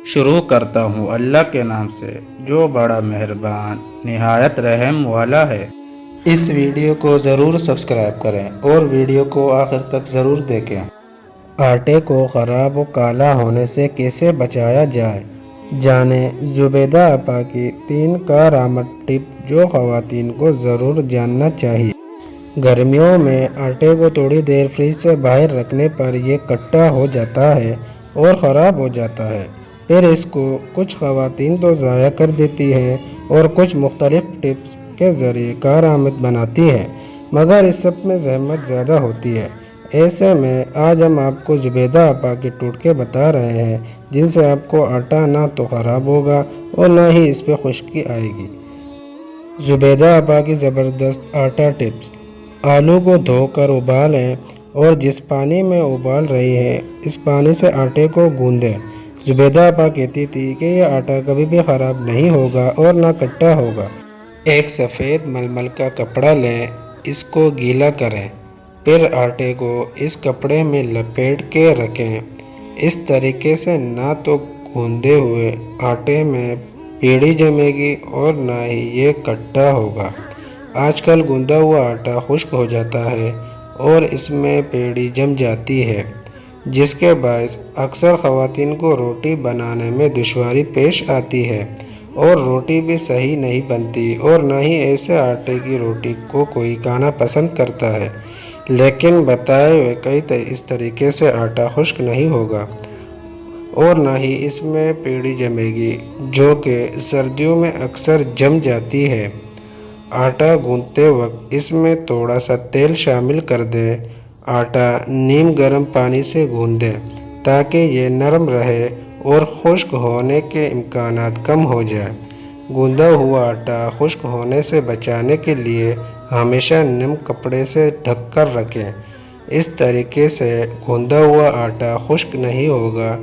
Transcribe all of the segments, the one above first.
شروع کرتا ہوں اللہ کے نام سے جو بڑا مہربان نہایت رحم والا ہے۔ اس ویڈیو کو ضرور سبسکرائب کریں اور ویڈیو کو آخر تک ضرور دیکھیں۔ آٹے کو خراب و کالا ہونے سے کیسے بچایا جائے، جانیں زبیدہ آپا کی 3 کارآمد ٹپ جو خواتین کو ضرور جاننا چاہیے۔ گرمیوں میں آٹے کو تھوڑی دیر فریج سے باہر رکھنے پر یہ کٹا ہو جاتا ہے اور خراب ہو جاتا ہے، پھر اس کو کچھ خواتین تو ضائع کر دیتی ہیں اور کچھ مختلف ٹپس کے ذریعے کارآمد بناتی ہیں، مگر اس سب میں زحمت زیادہ ہوتی ہے۔ ایسے میں آج ہم آپ کو زبیدہ آپا کے ٹوٹکے بتا رہے ہیں جن سے آپ کو آٹا نہ تو خراب ہوگا اور نہ ہی اس پہ خشکی آئے گی۔ زبیدہ آپا کی زبردست آٹا ٹپس۔ آلو کو دھو کر ابالیں اور جس پانی میں ابال رہی ہیں اس پانی سے آٹے کو گوندیں۔ زبیدہ آپا کہتی تھی کہ یہ آٹا کبھی بھی خراب نہیں ہوگا اور نہ کٹا ہوگا۔ ایک سفید ململ کا کپڑا لیں، اس کو گیلا کریں، پھر آٹے کو اس کپڑے میں لپیٹ کے رکھیں۔ اس طریقے سے نہ تو گوندے ہوئے آٹے میں پیڑی جمے گی اور نہ ہی یہ کٹا ہوگا۔ آج کل گوندا ہوا آٹا خشک ہو جاتا ہے اور اس میں پیڑی جم جاتی ہے، جس کے باعث اکثر خواتین کو روٹی بنانے میں دشواری پیش آتی ہے اور روٹی بھی صحیح نہیں بنتی اور نہ ہی ایسے آٹے کی روٹی کو کوئی کھانا پسند کرتا ہے۔ لیکن بتائے ہوئے اس طریقے سے آٹا خشک نہیں ہوگا اور نہ ہی اس میں پیڑی جمے گی جو کہ سردیوں میں اکثر جم جاتی ہے۔ آٹا گوندتے وقت اس میں تھوڑا سا تیل شامل کر دیں۔ آٹا نیم گرم پانی سے گوندیں تاکہ یہ نرم رہے اور خشک ہونے کے امکانات کم ہو جائیں۔ گوندا ہوا آٹا خشک ہونے سے بچانے کے لیے ہمیشہ نم کپڑے سے ڈھک کر رکھیں۔ اس طریقے سے گوندا ہوا آٹا خشک نہیں ہوگا،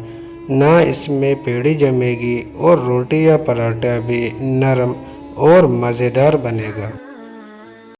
نہ اس میں پیڑی جمے گی اور روٹی یا پراٹھا بھی نرم اور مزیدار بنے گا۔